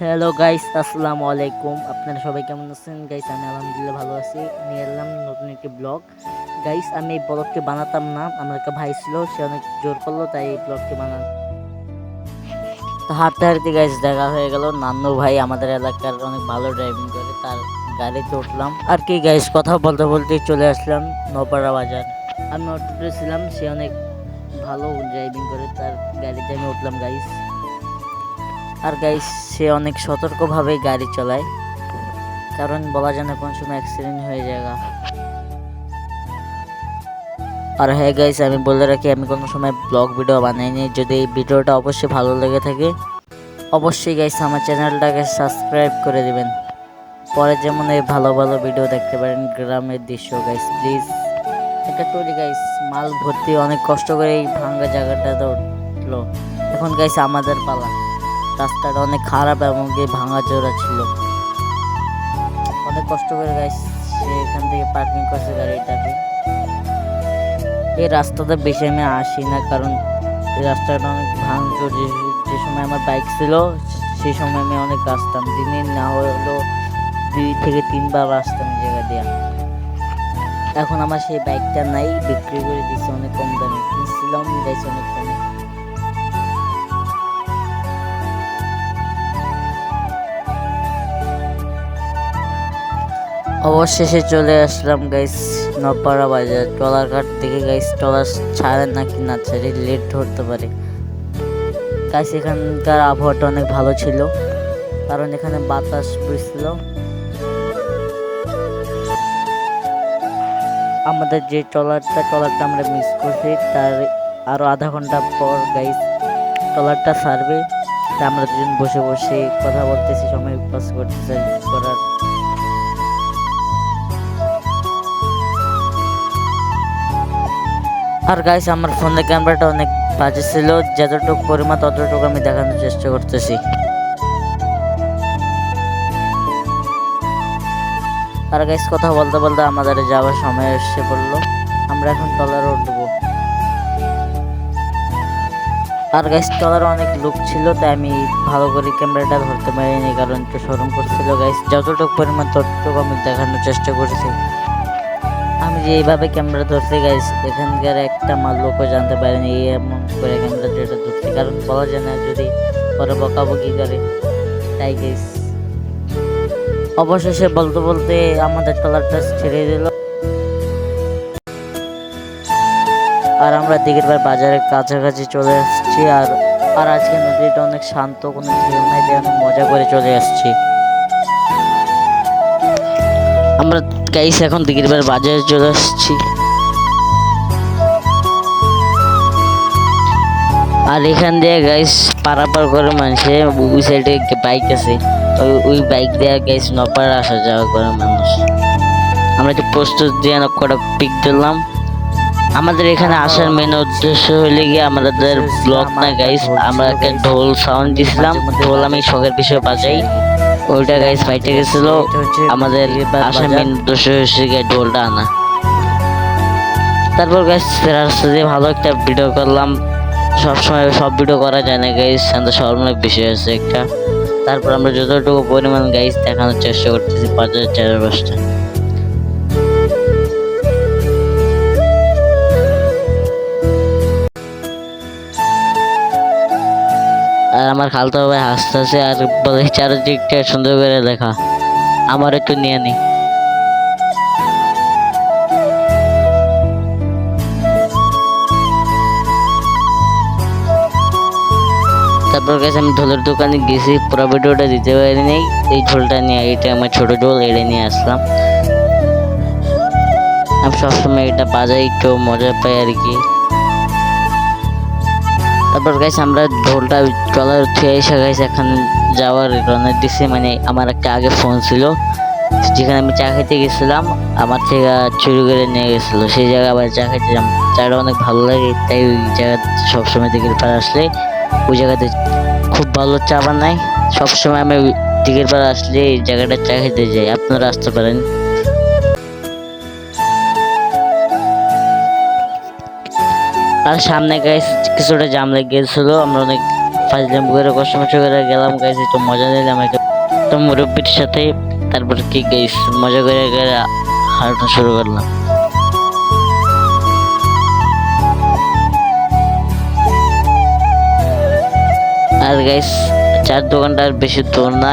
Hello guys, আসসালামু আলাইকুম। আপনারা সবাই কেমন আছেন গাইস? আমি আলহামদুলিল্লাহ ভালো আছি। নিয়ে এলাম নতুন একটি ব্লগ। গাইস, আমি এই ব্লগটি বানাতাম না, আমার একটা ভাই ছিল, সে অনেক জোর করলো, তাই এই ব্লগটি বানান। তো হাঁটতে হাঁটতে গাইস দেখা হয়ে গেল নান্নু ভাই, আমাদের এলাকার অনেক ভালো ড্রাইভিং করে, তার গাড়িতে উঠলাম আর কি গাইস। কথা বলতে বলতেই চলে আসলাম নপাড়া বাজার। আমি অটোতে ছিলাম, সে অনেক ভালো ড্রাইভিং করে, তার গাড়িতে আমি উঠলাম গাইস। আর গাইস, সে অনেক সতর্কভাবে গাড়ি চালায়, কারণ বলা যায় না কোন সময় অ্যাক্সিডেন্ট হয়ে যায়। আর হ্যাঁ গাইস, আমি বলে রাখি, আমি কোনো সময় ব্লগ ভিডিও বানাইনি। যদি এই ভিডিওটা অবশ্যই ভালো লেগে থাকে, অবশ্যই গাইস আমার চ্যানেলটাকে সাবস্ক্রাইব করে দিবেন। পরে যেমন এই ভালো ভালো ভিডিও দেখতে পারেন, গ্রামের দৃশ্য গাইস। প্লিজ একটা টলি গাইস, মাল ভর্তি, অনেক কষ্ট করে এই ভাঙ্গা জায়গাটাতে উঠলো। এখন গাইস আমাদের পালা। রাস্তাটা অনেক খারাপ এবং ভাঙা চোরা ছিল, অনেক কষ্ট করে গাইস সে এখান থেকে পার্কিং করছে গাড়িটাকে। এই রাস্তাটা বেশি আমি আসি না, কারণ এই রাস্তাটা অনেক ভাঙচুর। যে সময় আমার বাইক ছিল সেই সময় আমি অনেক আসতাম, দিনে না হলেও 2 থেকে 3 বার আসতাম এই জায়গা দিয়া। এখন আমার সেই বাইকটা নাই, বিক্রি করে দিচ্ছি অনেক কম দামে, কিনছিলাম গাইস অনেক কমে। অবশেষে চলে আসলাম গাইস নপাড়া বাজার। ট্রলার ঘাট থেকে গাইস, ট্রলার ছাড়ে নাকি না ছাড়ে, লেট ধরতে পারে গাইস। এখানকার আবহাওয়াটা অনেক ভালো ছিল, কারণ এখানে বাতাস বইছিল। আমাদের যে ট্রলারটা আমরা মিস করছি, তার আরো আধা ঘন্টা পর গাইস ট্রলারটা ছাড়বে। তা আমরা দুজন বসে বসে কথা বলতেছি, সময় পাস করতেছি করার। আর গাইস, আমার ফোনের ক্যামেরাটা অনেক বাজে ছিল, যতটুকু পরিমাণ ততটুকু আমি দেখানোর চেষ্টা করতেছি। আর গাইস, কথা বলতে বলতে আমাদের যাওয়ার সময় এসে পড়লো, আমরা এখন ট্রলারে উঠবো। আর গাইস, ট্রলারে অনেক লোক ছিল, তাই আমি ভালো করে ক্যামেরাটা ধরতে পারিনি, কারণ একটু শরম করছিল গাইস। যতটুকু পরিমাণ ততটুকু আমি দেখানোর চেষ্টা করেছি। আমি যে এইভাবে ক্যামেরা ধরছি গাইস, এখানকার একটা লোকও জানতে পারেনি এমন করে ক্যামেরা যেটা ধরছি, কারণ বলা যায় না যদি পরে বকাবকি করে, তাই গাইস। অবশেষে বলতে বলতে আমাদের ট্রলারটা ছেড়ে দিল, আর আমরা দিঘিরপাড় বাজারের কাছাকাছি চলে আসছি। আর আর আজকে নদীটা অনেক শান্ত, কোনো ঢেউ নাই, তাই অনেক মজা করে চলে আসছি আমরা গাইস। এখন দিঘিরপাড় বাজারে চলে আসছি, আর এখান দিয়ে গাইস পারাপার করে মানুষে, ওই সাইডে বাইক আছে, ওই বাইক দিয়ে গাইস নপাড়া আসা যাওয়া করে মানুষ। আমরা একটু প্রস্তুত দিয়ে কটা পিক দিলাম। আমাদের এখানে আসার মেন উদ্দেশ্য হলে গিয়ে আমাদের ব্লগ না গাইস, আমরা একটা ঢোল সাউন্ড দিছিলাম, ঢোল আমি শখের বিষয়ে বাজাই, ওইটা গাইস ফাইটে গেছিল। আমাদের আসার মেন উদ্দেশ্য হচ্ছে গিয়ে ঢোলটা আনা। তারপর গাইস রাস্তা দিয়ে ভালো একটা ভিডিও করলাম। সবসময় সব ভিডিও করা যায় না গাইস, শরমের বিষয় আছে একটা। তারপর আমরা যতটুকু পরিমাণ গাইস দেখানোর চেষ্টা করতেছি বাজারের চারপাশটা। আর আমার খালতো ভাই হাসতেছে আর বলে চারিদিকটা সুন্দর করে দেখা, আমার একটু নিয়ে নি। তারপর গেছে আমি ঢোলের দোকানে গেছি, পুরো ভিডিওটা দিতে পারিনি। এই ঢোলটা নিয়ে, এটা আমার ছোট ঢোল, এটা নিয়ে আসলাম। আমি সবসময় এটা বাজাই, একটু মজা পাই আর কি। তারপর গাইছে আমরা ঢোলটা ট্রলার উঠে এসে গাইছে এখানে যাওয়ার রওনা দিছি। মানে আমার একটা আগে ফোন ছিল, যেখানে আমি চা খেতে গেছিলাম, আমার থেকে চুরি করে নিয়ে গেছিলো, সেই জায়গায় আবার চা খেতে যাম। চাটা অনেক ভালো লাগে, তাই ওই জায়গা সবসময় দিঘির পাড়ে আসলে ওই জায়গাতে খুব ভালো চা বানায়। সবসময় আমি দিঘির পাড়ে আসলে এই জায়গাটা চা খেতে যাই, আপনারা আসতে পারেন। আর সামনে গাইস কিছুটা জাম লেগে গেছিল, আমরা অনেক ফাজলাম করে কষ্ট মষ্ট করে গেলাম গাইস, একটু মজা নিলাম একটা তো মুরব্বীর সাথে। তারপর কি গাইস মজা করে করে হাঁটা শুরু করলাম। আর গাইস চার দোকানটা আর বেশি দূর না,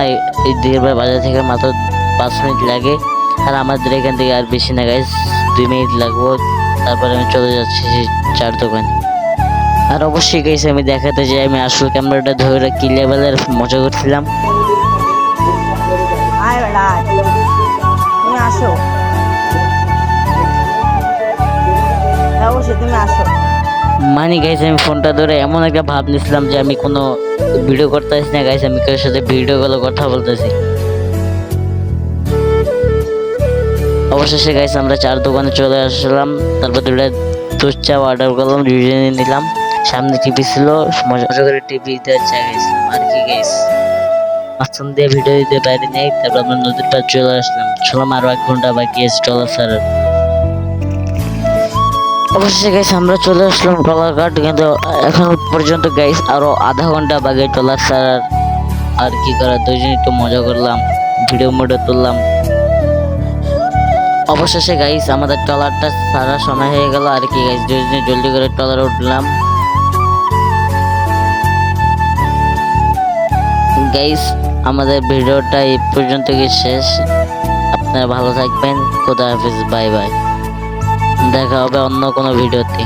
এই দিঘির বাজার থেকে মাত্র 5 মিনিট লাগে। আর আমাদের এখান থেকে আর বেশি না গাইস, 2 মিনিট লাগবো। তারপরে আমি চলে যাচ্ছি সেই চার দোকানে। আর অবশ্যই গাইস আমি দেখাতে চাই আমি আসল ক্যামেরাটা ধরে কি লেভেলের মজা করছিলাম। আয় বেটা আয়। তুমি আসো, হ্যাঁ অবশ্যই তুমি আসো। মানে গাইস আমি ফোনটা ধরে এমন একটা ভাব নিছিলাম যে আমি কোনো ভিডিও করতেছি না গাইস, আমি কারোর সাথে ভিডিও কলে কথা বলতেছি। অবশেষে গাইস আমরা চার দোকানে চলে আসলাম। তারপর দুটো দুধ চা অর্ডার করলাম, দুজনে নিলাম। সামনে টিভি ছিল, মজা করে টিভিতে চা খাইছিলাম আর কি গাইস। মাঝখান দিয়ে ভিডিও দিতে পারি নাই। তারপর আমরা নদীর পাড় চলে আসলাম আরো 1 ঘন্টা বাকি আছে ট্রলার ছাড়ার। অবশ্যই গাইস আমরা চলে আসলাম ট্রলারঘাট, কিন্তু এখন পর্যন্ত গাইস আরো আধা ঘন্টা বাকি ট্রলার ছাড়ার। আর কি করার, দুইজন একটু মজা করলাম, ভিডিও মোডে তুললাম। অবশেষে গাইস আমাদের ট্রলারটা ছাড়ার সময় হয়ে গেল আর কি গাইস, দুইজনে জলদি করে ট্রলারে উঠলাম। গাইস আমাদের ভিডিওটা এই পর্যন্ত শেষ। আপনারা ভালো থাকবেন, খোদা হাফেজ, বাই বাই। দেখা হবে অন্য কোনো ভিডিওতে।